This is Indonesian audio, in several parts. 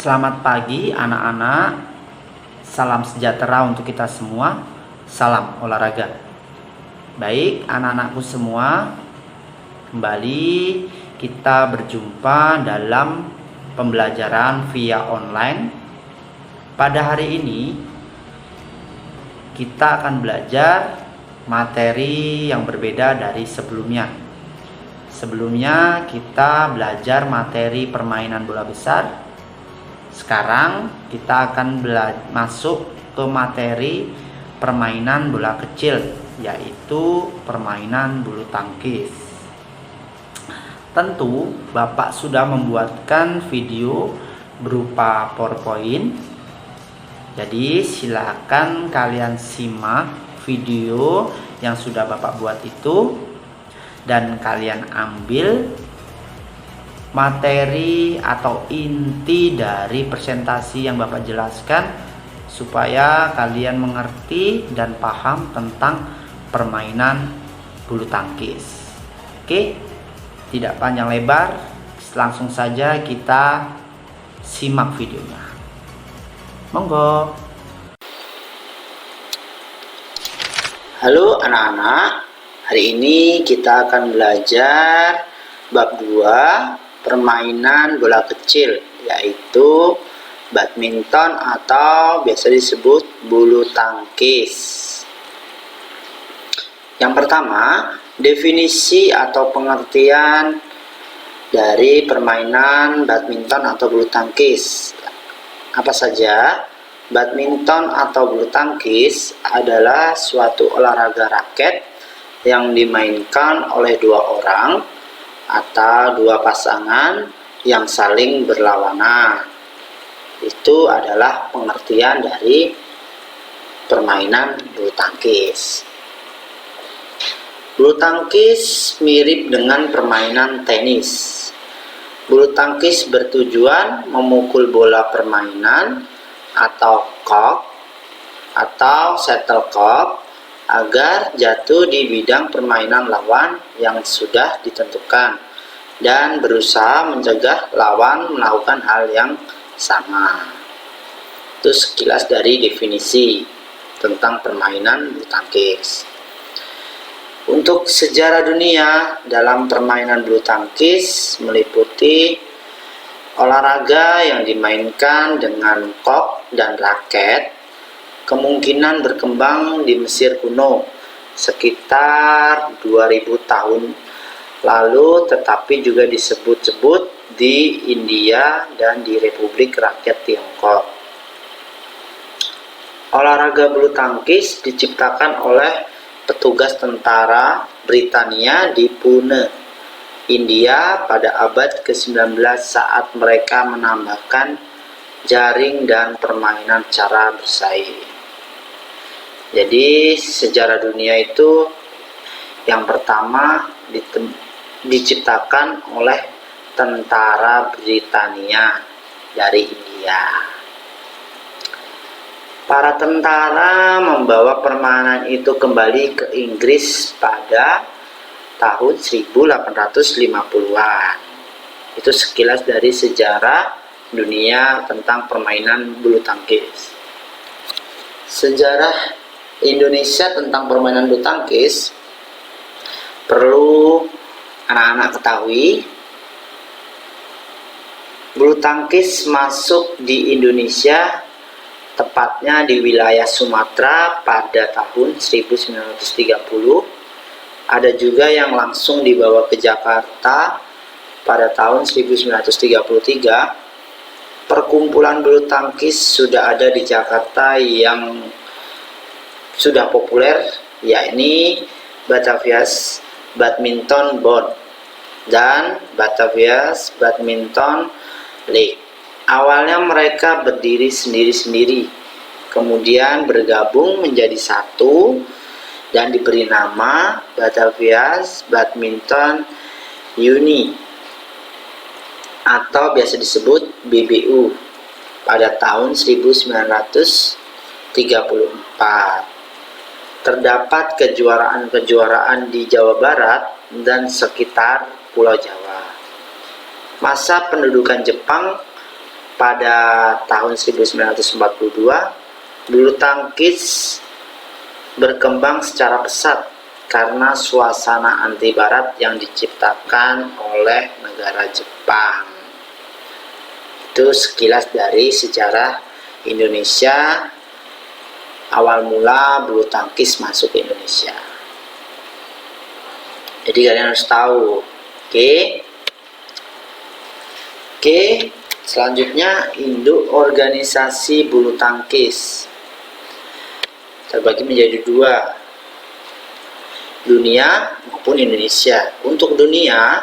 Selamat pagi anak-anak, salam sejahtera untuk kita semua, salam olahraga. Baik anak-anakku semua, kembali kita berjumpa dalam pembelajaran via online. Pada hari ini kita akan belajar materi yang berbeda dari sebelumnya. Sebelumnya kita belajar materi permainan bola besar. Sekarang kita akan masuk ke materi permainan bola kecil, yaitu permainan bulu tangkis. Tentu Bapak sudah membuatkan video berupa PowerPoint. Jadi silakan kalian simak video yang sudah Bapak buat itu dan kalian ambil materi atau inti dari presentasi yang Bapak jelaskan supaya kalian mengerti dan paham tentang permainan bulu tangkis. Oke, tidak panjang lebar, langsung saja kita simak videonya. Monggo. Halo anak-anak, hari ini kita akan belajar bab 2 permainan bola kecil, yaitu badminton atau biasa disebut bulu tangkis. Yang pertama, definisi atau pengertian dari permainan badminton atau bulu tangkis. Apa saja? Badminton atau bulu tangkis adalah suatu olahraga raket yang dimainkan oleh dua orang atau dua pasangan yang saling berlawanan. Itu adalah pengertian dari permainan bulu tangkis. Bulu tangkis mirip dengan permainan tenis. Bulu tangkis bertujuan memukul bola permainan atau cork atau shuttlecock agar jatuh di bidang permainan lawan yang sudah ditentukan dan berusaha mencegah lawan melakukan hal yang sama. Itu sekilas dari definisi tentang permainan bulu tangkis. Untuk sejarah dunia dalam permainan bulu tangkis meliputi olahraga yang dimainkan dengan cork dan raket. Kemungkinan berkembang di Mesir kuno sekitar 2000 tahun lalu, tetapi juga disebut-sebut di India dan di Republik Rakyat Tiongkok. Olahraga bulu tangkis diciptakan oleh petugas tentara Britania di Pune, India pada abad ke-19 saat mereka menambahkan jaring dan permainan cara bersaing. Jadi sejarah dunia itu yang pertama diciptakan oleh tentara Britania dari India. Para tentara membawa permainan itu kembali ke Inggris pada tahun 1850-an. Itu sekilas dari sejarah dunia tentang permainan bulu tangkis. Sejarah Indonesia tentang permainan bulu tangkis perlu anak-anak ketahui. Bulu tangkis masuk di Indonesia, tepatnya di wilayah Sumatera pada tahun 1930. Ada juga yang langsung dibawa ke Jakarta pada tahun 1933. Perkumpulan bulu tangkis sudah ada di Jakarta yang sudah populer, yakni Batavia's Badminton Board dan Batavia's Badminton League. Awalnya mereka berdiri sendiri-sendiri, kemudian bergabung menjadi satu dan diberi nama Batavia's Badminton Uni atau biasa disebut BBU pada tahun 1934. Terdapat kejuaraan-kejuaraan di Jawa Barat dan sekitar Pulau Jawa. Masa pendudukan Jepang pada tahun 1942, bulu tangkis berkembang secara pesat karena suasana anti barat yang diciptakan oleh negara Jepang. Itu sekilas dari sejarah Indonesia, awal mula bulu tangkis masuk ke Indonesia. Jadi kalian harus tahu. Oke, selanjutnya induk organisasi bulu tangkis terbagi menjadi dua, dunia maupun Indonesia. Untuk dunia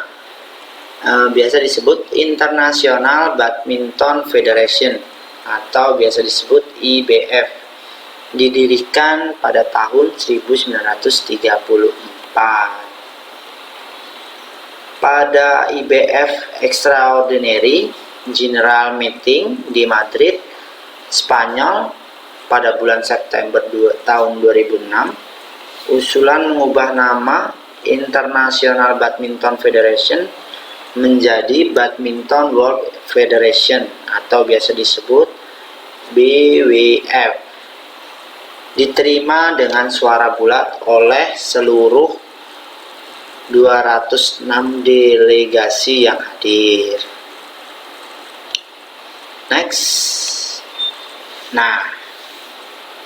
biasa disebut International Badminton Federation atau biasa disebut IBF, didirikan pada tahun 1934. Pada IBF Extraordinary General Meeting di Madrid, Spanyol pada bulan September tahun 2006, usulan mengubah nama International Badminton Federation menjadi Badminton World Federation atau biasa disebut BWF diterima dengan suara bulat oleh seluruh 206 delegasi yang hadir. Next. Nah,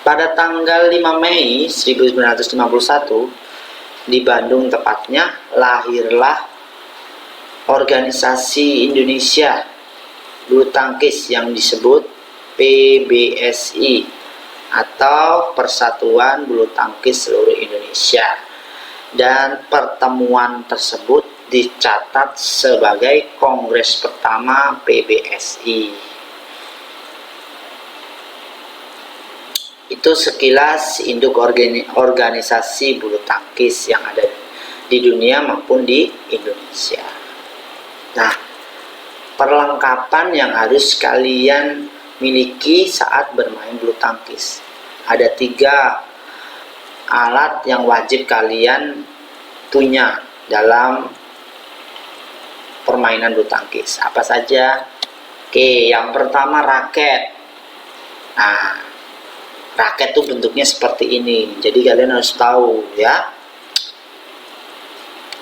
pada tanggal 5 Mei 1951 di Bandung tepatnya, lahirlah organisasi Indonesia bulu tangkis yang disebut PBSI atau Persatuan Bulu Tangkis Seluruh Indonesia, dan pertemuan tersebut dicatat sebagai kongres pertama PBSI. Itu sekilas induk organisasi bulu tangkis yang ada di dunia maupun di Indonesia. Nah, perlengkapan yang harus kalian miliki saat bermain bulu tangkis. Ada 3 alat yang wajib kalian punya dalam permainan bulu tangkis. Apa saja? Oke, yang pertama raket. Nah, raket tuh bentuknya seperti ini, jadi kalian harus tahu ya.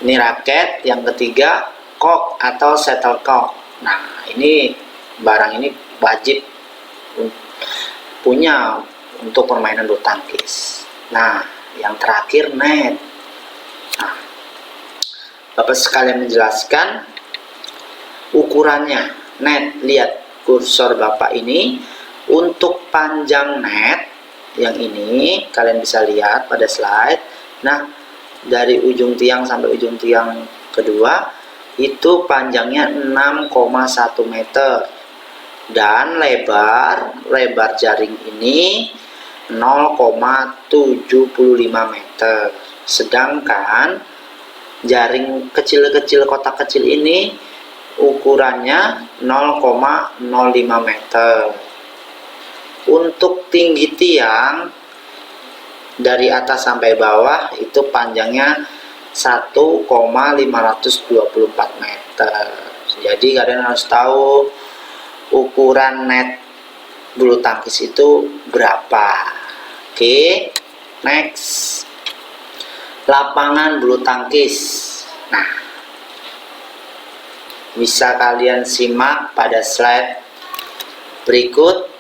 Ini raket. Yang ketiga, kok atau shuttlecock. Nah, ini barang ini wajib punya untuk permainan bulu tangkis. Nah, yang terakhir net. Nah, Bapak sekalian menjelaskan ukurannya. Net, lihat kursor Bapak ini. Untuk panjang net yang ini kalian bisa lihat pada slide. Nah, dari ujung tiang sampai ujung tiang kedua itu panjangnya 6,1 meter dan lebar jaring ini 0,75 meter. Sedangkan jaring kecil-kecil, kotak kecil ini ukurannya 0,05 meter. Untuk tinggi tiang dari atas sampai bawah itu panjangnya 1,524 meter. Jadi kalian harus tahu ukuran net bulu tangkis itu berapa. Oke, next. Lapangan bulu tangkis. Nah, bisa kalian simak pada slide berikut.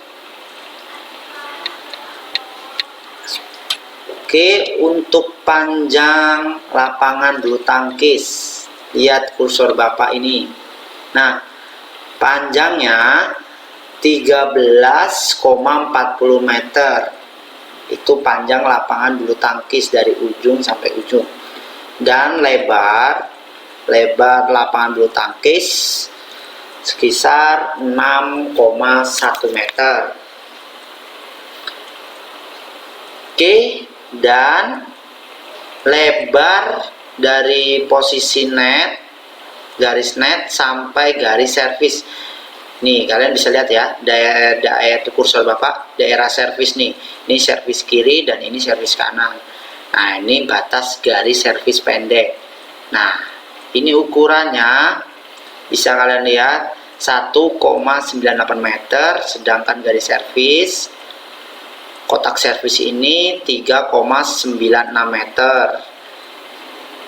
Oke, untuk panjang lapangan bulu tangkis, lihat kursor Bapak ini. Nah, panjangnya 13,40 meter. Itu panjang lapangan bulu tangkis dari ujung sampai ujung. Dan lebar lapangan bulu tangkis sekitar 6,1 meter. Oke. Dan lebar dari posisi net, garis net sampai garis servis. Nih, kalian bisa lihat ya, daerah kursor Bapak, daerah servis nih. Ini servis kiri dan ini servis kanan. Nah, ini batas garis servis pendek. Nah, ini ukurannya bisa kalian lihat 1,98 meter, sedangkan garis servis kotak servis ini 3,96 meter,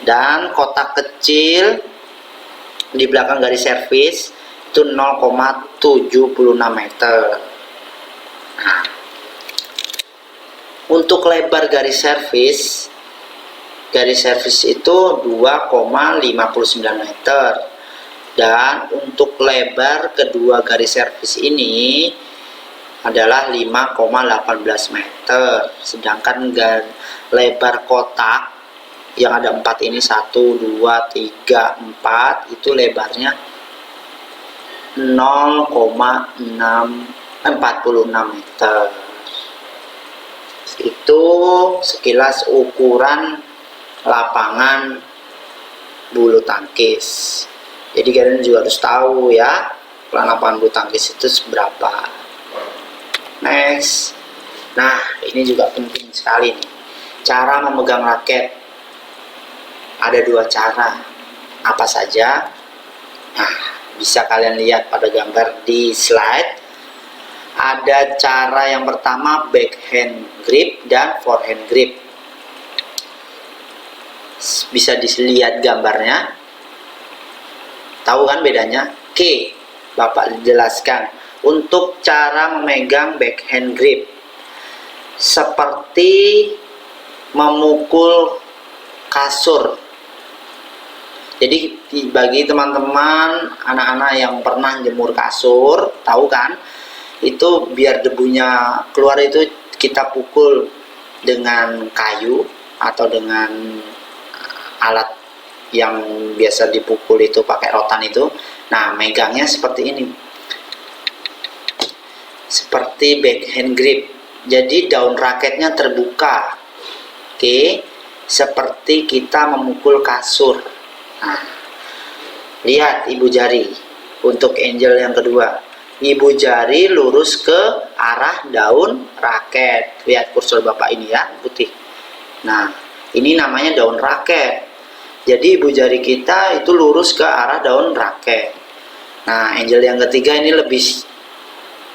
dan kotak kecil di belakang garis servis itu 0,76 meter. Nah, untuk lebar garis servis itu 2,59 meter, dan untuk lebar kedua garis servis ini adalah 5,18 meter, sedangkan lebar kotak yang ada 4 ini 1, 2, 3, 4 itu lebarnya 0,46 meter. Itu sekilas ukuran lapangan bulu tangkis. Jadi kalian juga harus tahu ya, lapangan bulu tangkis itu seberapa. Next. Nah, ini juga penting sekali nih. Cara memegang raket. Ada 2 cara. Apa saja? Nah, bisa kalian lihat pada gambar di slide. Ada cara yang pertama backhand grip dan forehand grip. Bisa dilihat gambarnya. Tahu kan bedanya? Oke, Bapak jelaskan. Untuk cara memegang backhand grip, seperti memukul kasur. Jadi bagi teman-teman anak-anak yang pernah jemur kasur, tahu kan? Itu biar debunya keluar itu kita pukul dengan kayu atau dengan alat yang biasa dipukul itu pakai rotan itu. Nah, megangnya seperti ini, seperti backhand grip. Jadi daun raketnya terbuka. Oke, seperti kita memukul kasur. Nah, lihat ibu jari. Untuk angel yang kedua, ibu jari lurus ke arah daun raket. Lihat kursor Bapak ini ya, putih. Nah, ini namanya daun raket. Jadi ibu jari kita itu lurus ke arah daun raket. Nah, angel yang ketiga ini lebih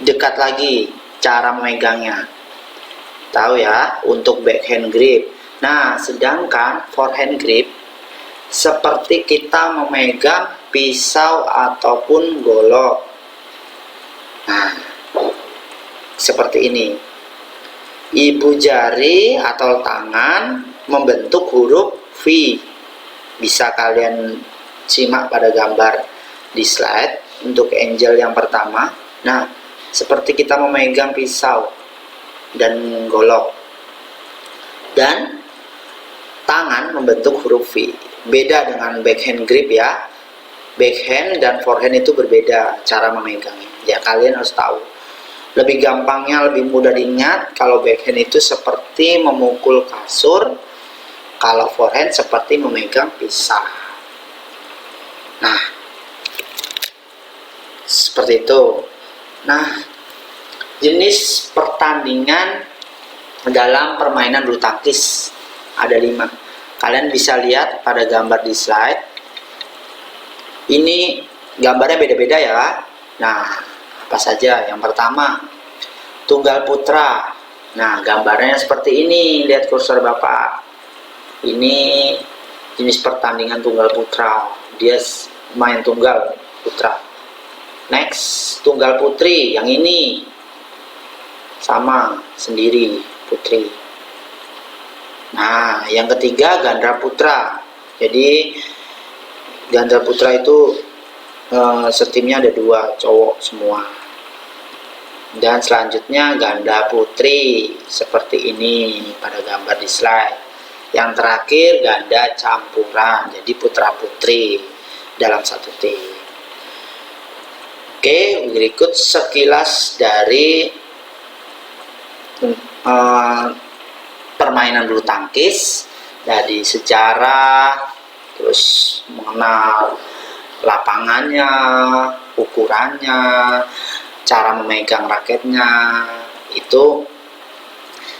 dekat lagi cara memegangnya. Tahu ya, untuk backhand grip. Nah, sedangkan forehand grip seperti kita memegang pisau ataupun golok. Nah, seperti ini. Ibu jari atau tangan membentuk huruf V. Bisa kalian simak pada gambar di slide untuk angel yang pertama. Nah, seperti kita memegang pisau dan golok. Dan tangan membentuk huruf V. Beda dengan backhand grip ya. Backhand dan forehand itu berbeda cara memegangnya. Ya, kalian harus tahu. Lebih gampangnya, lebih mudah diingat, kalau backhand itu seperti memukul kasur, kalau forehand seperti memegang pisau. Nah, seperti itu. Nah, jenis pertandingan dalam permainan bulu tangkis ada 5. Kalian bisa lihat pada gambar di slide. Ini gambarnya beda-beda ya. Nah, apa saja? Yang pertama, tunggal putra. Nah, gambarnya seperti ini. Lihat kursor Bapak. Ini jenis pertandingan tunggal putra. Dia main tunggal putra. Next, tunggal putri. Yang ini sama, sendiri, putri. Nah, yang ketiga ganda putra. Jadi ganda putra itu setimnya ada 2, cowok semua. Dan selanjutnya ganda putri seperti ini pada gambar di slide. Yang terakhir ganda campuran, jadi putra putri dalam satu tim. Oke, berikut sekilas dari permainan bulu tangkis, dari sejarah, terus mengenal lapangannya, ukurannya, cara memegang raketnya. Itu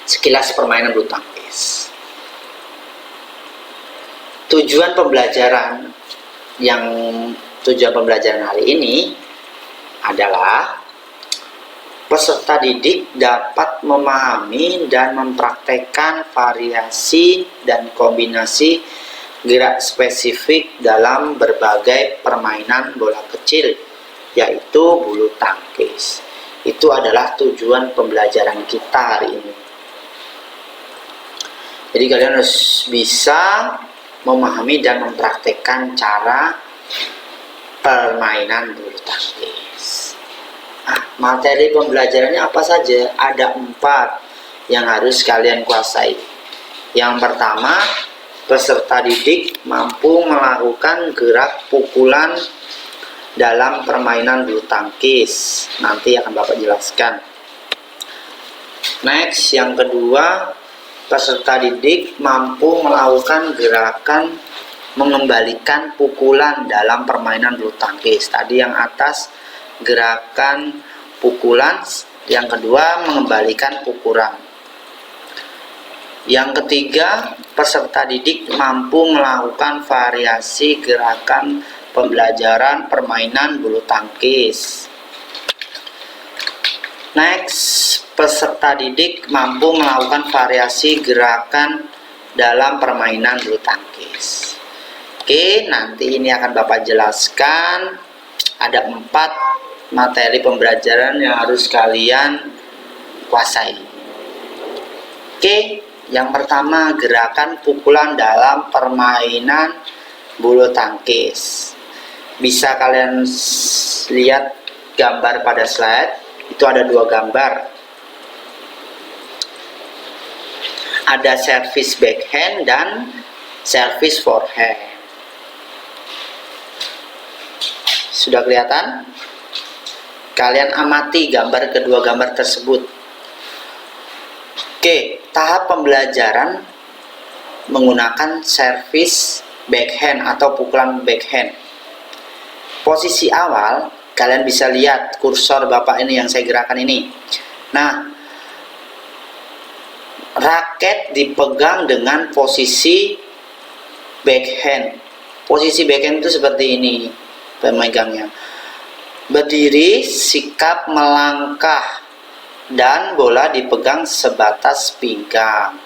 sekilas permainan bulu tangkis. Tujuan pembelajaran hari ini adalah peserta didik dapat memahami dan mempraktekkan variasi dan kombinasi gerak spesifik dalam berbagai permainan bola kecil, yaitu bulu tangkis. Itu adalah tujuan pembelajaran kita hari ini. Jadi kalian harus bisa memahami dan mempraktekkan cara permainan bulu tangkis. Nah, materi pembelajarannya apa saja? Ada 4 yang harus kalian kuasai. Yang pertama, peserta didik mampu melakukan gerak pukulan dalam permainan bulu tangkis. Nanti akan Bapak jelaskan. Next, yang kedua, peserta didik mampu melakukan gerakan mengembalikan pukulan dalam permainan bulu tangkis. Tadi yang atas gerakan pukulan, yang kedua mengembalikan pukulan. Yang ketiga, peserta didik mampu melakukan variasi gerakan pembelajaran permainan bulu tangkis. Next, peserta didik mampu melakukan variasi gerakan dalam permainan bulu tangkis. Oke, nanti ini akan Bapak jelaskan. Ada 4 materi pembelajaran yang harus kalian kuasai. Oke, yang pertama, gerakan pukulan dalam permainan bulu tangkis. Bisa kalian lihat gambar pada slide. Itu ada 2 gambar. Ada service backhand dan service forehand. Sudah kelihatan? Kalian amati kedua gambar tersebut. Oke, tahap pembelajaran menggunakan service backhand atau pukulan backhand. Posisi awal kalian bisa lihat kursor Bapak ini yang saya gerakan ini. Nah, raket dipegang dengan posisi backhand. Posisi backhand itu seperti ini pemegangnya. Berdiri, sikap melangkah, dan bola dipegang sebatas pinggang.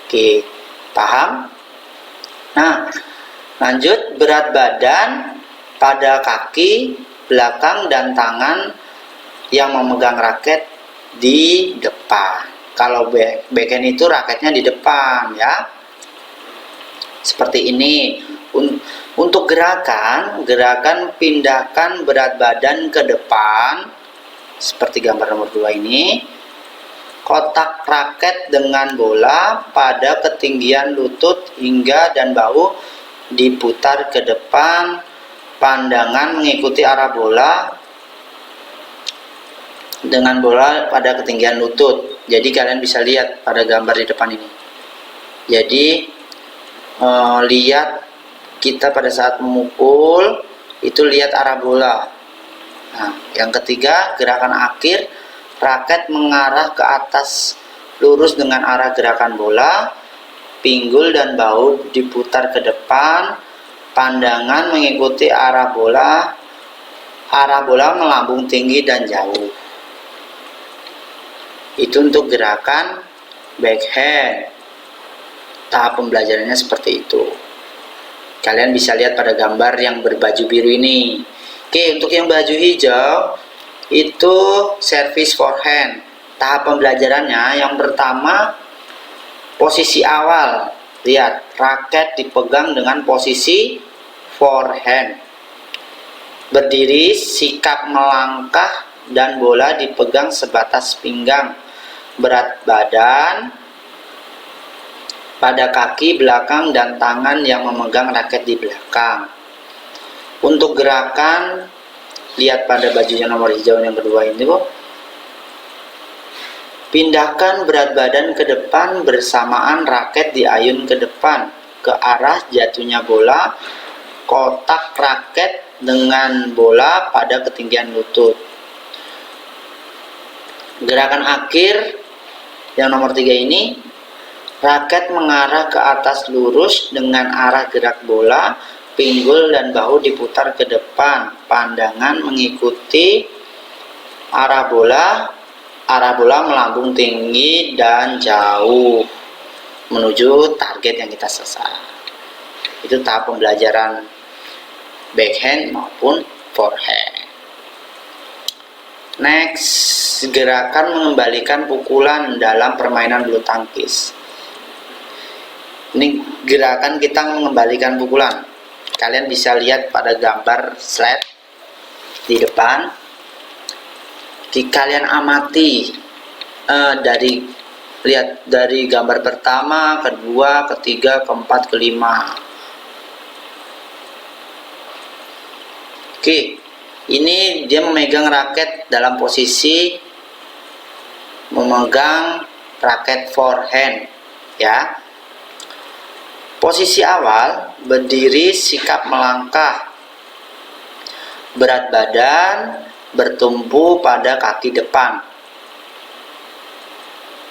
Oke, paham? Nah, lanjut, berat badan pada kaki, belakang, dan tangan yang memegang raket di depan. Kalau backhand itu raketnya di depan ya. Seperti ini. Untuk gerakan pindahkan berat badan ke depan seperti gambar nomor 2 ini. Kotak raket dengan bola pada ketinggian lutut hingga dan bahu diputar ke depan. Pandangan mengikuti arah bola dengan bola pada ketinggian lutut. Jadi kalian bisa lihat pada gambar di depan ini. Jadi lihat kita pada saat memukul itu lihat arah bola. Nah, yang ketiga, gerakan akhir, raket mengarah ke atas lurus dengan arah gerakan bola. Pinggul dan bahu diputar ke depan. Pandangan mengikuti arah bola melambung tinggi dan jauh. Itu untuk gerakan backhand. Tahap pembelajarannya seperti itu. Kalian bisa lihat pada gambar yang berbaju biru ini. Oke, untuk yang baju hijau itu service forehand. Tahap pembelajarannya yang pertama, posisi awal. Lihat, raket dipegang dengan posisi forehand. Berdiri, sikap melangkah, dan bola dipegang sebatas pinggang. Berat badan pada kaki, belakang, dan tangan yang memegang raket di belakang. Untuk gerakan, lihat pada bajunya nomor hijau yang kedua ini, Bu. Pindahkan berat badan ke depan bersamaan raket diayun ke depan ke arah jatuhnya bola. Kotak raket dengan bola pada ketinggian lutut. Gerakan akhir yang nomor 3 ini, raket mengarah ke atas lurus dengan arah gerak bola. Pinggul dan bahu diputar ke depan. Pandangan mengikuti arah bola melambung tinggi dan jauh menuju target yang kita sasar. Itu tahap pembelajaran backhand maupun forehand. Next, gerakan mengembalikan pukulan dalam permainan bulu tangkis. Ini gerakan kita mengembalikan pukulan. Kalian bisa lihat pada gambar slide di depan. Kalian amati lihat dari gambar pertama, kedua, ketiga, keempat, kelima. Oke, ini dia memegang raket dalam posisi memegang raket forehand, ya. Posisi awal berdiri, sikap melangkah, berat badan bertumpu pada kaki depan.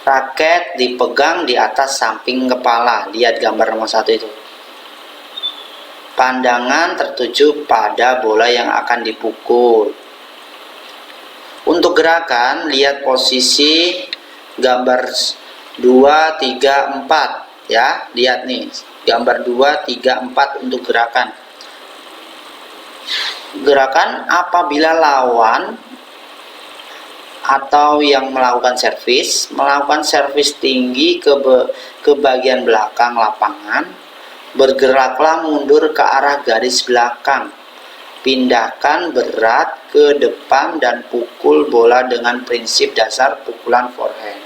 Raket dipegang di atas samping kepala. Lihat gambar nomor 1 itu. Pandangan tertuju pada bola yang akan dipukul. Untuk gerakan, lihat posisi gambar 2, 3, 4, ya. Lihat nih, gambar 2, 3, 4 untuk gerakan. Gerakan apabila lawan atau yang melakukan servis tinggi ke bagian belakang lapangan. Bergeraklah mundur ke arah garis belakang. Pindahkan berat ke depan dan pukul bola dengan prinsip dasar pukulan forehand.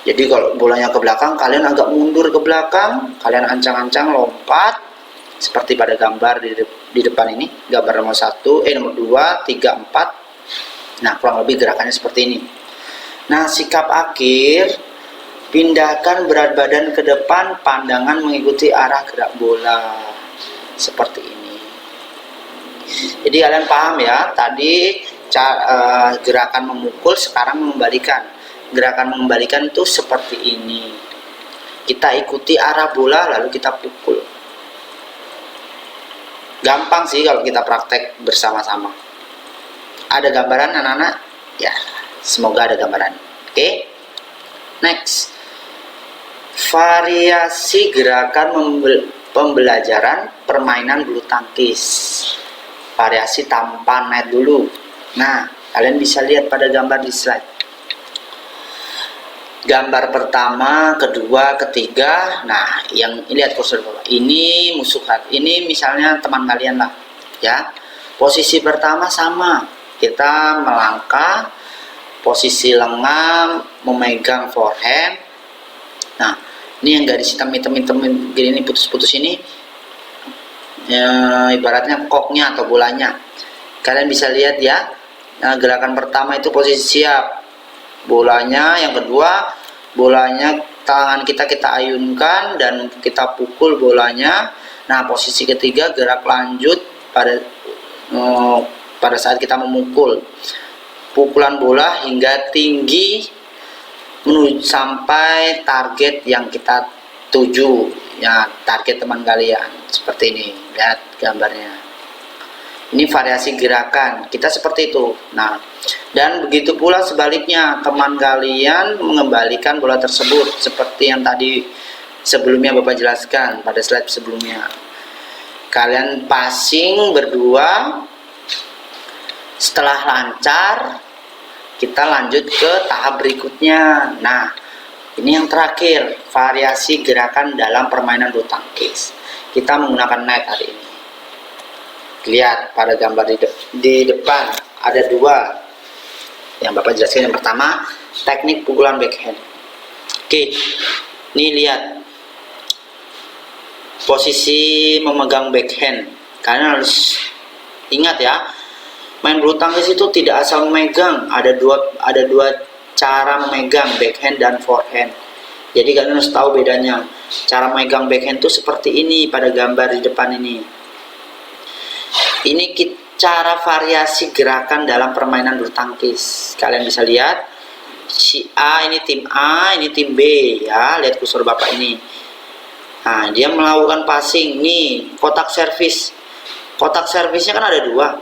Jadi kalau bolanya ke belakang, kalian agak mundur ke belakang, kalian ancang-ancang lompat seperti pada gambar di depan ini, gambar nomor 2, 3, 4. Nah, kurang lebih gerakannya seperti ini. Nah, sikap akhir, pindahkan berat badan ke depan, pandangan mengikuti arah gerak bola. Seperti ini. Jadi kalian paham ya, tadi gerakan memukul, sekarang mengembalikan. Gerakan mengembalikan itu seperti ini. Kita ikuti arah bola lalu kita pukul. Gampang sih kalau kita praktek bersama-sama. Ada gambaran anak-anak? Ya, semoga ada gambaran. Oke. Next. Variasi gerakan pembelajaran permainan bulu tangkis. Variasi tanpa net dulu. Nah, kalian bisa lihat pada gambar di slide. Gambar pertama, kedua, ketiga. Nah, yang lihat kursor bawah. Ini musuh hati. Ini misalnya teman kalian lah, ya. Posisi pertama sama. Kita melangkah, posisi lengan, memegang forehand. Nah, ini yang garis hitam gini, ini putus-putus ini, ibaratnya koknya atau bolanya. Kalian bisa lihat ya. Nah, gerakan pertama itu posisi siap. Bolanya, yang kedua, bolanya tangan kita ayunkan dan kita pukul bolanya. Nah, posisi ketiga gerak lanjut pada saat kita memukul. Pukulan bola hingga tinggi menuju sampai target yang kita tuju, ya, target teman kalian. Seperti ini, lihat gambarnya. Ini variasi gerakan kita seperti itu. Nah, dan begitu pula sebaliknya, teman kalian mengembalikan bola tersebut seperti yang tadi sebelumnya Bapak jelaskan pada slide sebelumnya. Kalian passing berdua. Setelah lancar, kita lanjut ke tahap berikutnya. Nah, ini yang terakhir, variasi gerakan dalam permainan bulu tangkis. Kita menggunakan net hari ini. Lihat pada gambar di depan ada dua yang Bapak jelaskan. Yang pertama, teknik pukulan backhand. Oke, ini lihat posisi memegang backhand. Kalian harus ingat ya, main bulu tangkis itu tidak asal memegang. Ada dua cara memegang, backhand dan forehand. Jadi kalian harus tahu bedanya. Cara memegang backhand itu seperti ini pada gambar di depan ini. Ini cara variasi gerakan dalam permainan bulu tangkis. Kalian bisa lihat, si A ini tim A, ini tim B, ya. Lihat kursor Bapak ini. Nah, dia melakukan passing nih, kotak servis. Kotak servisnya kan ada dua,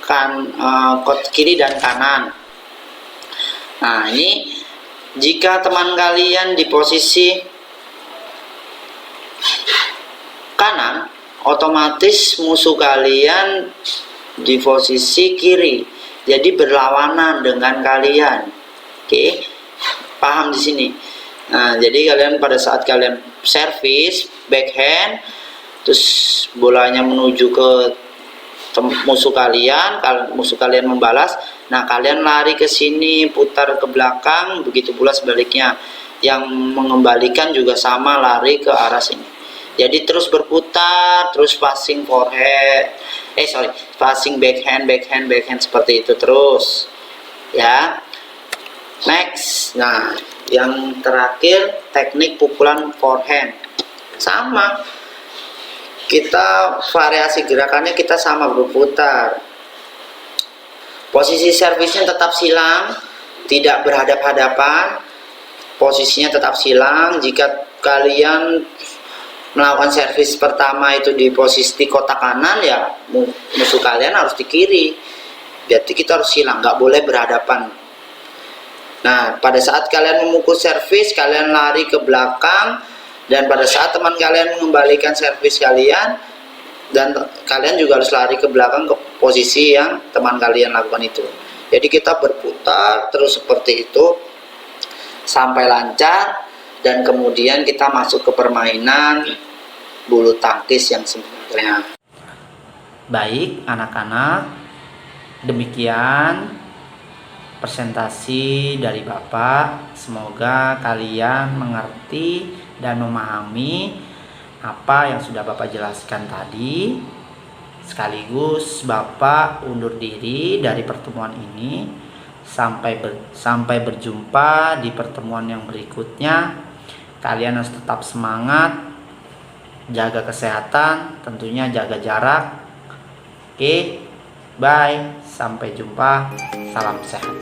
kan kiri dan kanan. Nah, ini jika teman kalian di posisi kanan, otomatis musuh kalian di posisi kiri. Jadi berlawanan dengan kalian. Oke. Paham di sini. Nah, jadi kalian pada saat kalian servis backhand, terus bolanya menuju ke musuh kalian, kalau musuh kalian membalas, nah kalian lari ke sini, putar ke belakang, begitu pula sebaliknya. Yang mengembalikan juga sama, lari ke arah sini. Jadi terus berputar, terus passing forehand, passing backhand, backhand, backhand seperti itu terus. Ya. Next. Nah, yang terakhir teknik pukulan forehand. Sama. Kita variasi gerakannya kita sama, berputar. Posisi servisnya tetap silang, tidak berhadap-hadapan. Posisinya tetap silang. Jika kalian melakukan servis pertama itu di posisi kotak kanan, ya musuh kalian harus di kiri. Berarti kita harus silang, nggak boleh berhadapan. Nah, pada saat kalian memukul servis, kalian lari ke belakang. Dan pada saat teman kalian mengembalikan servis kalian, dan kalian juga harus lari ke belakang ke posisi yang teman kalian lakukan itu. Jadi kita berputar terus seperti itu sampai lancar, dan kemudian kita masuk ke permainan bulu tangkis yang sebenarnya. Baik anak-anak, demikian presentasi dari Bapak. Semoga kalian mengerti dan memahami apa yang sudah Bapak jelaskan tadi. Sekaligus Bapak undur diri dari pertemuan ini. Sampai berjumpa di pertemuan yang berikutnya. Kalian harus tetap semangat, jaga kesehatan, tentunya jaga jarak. Oke, bye, sampai jumpa, salam sehat.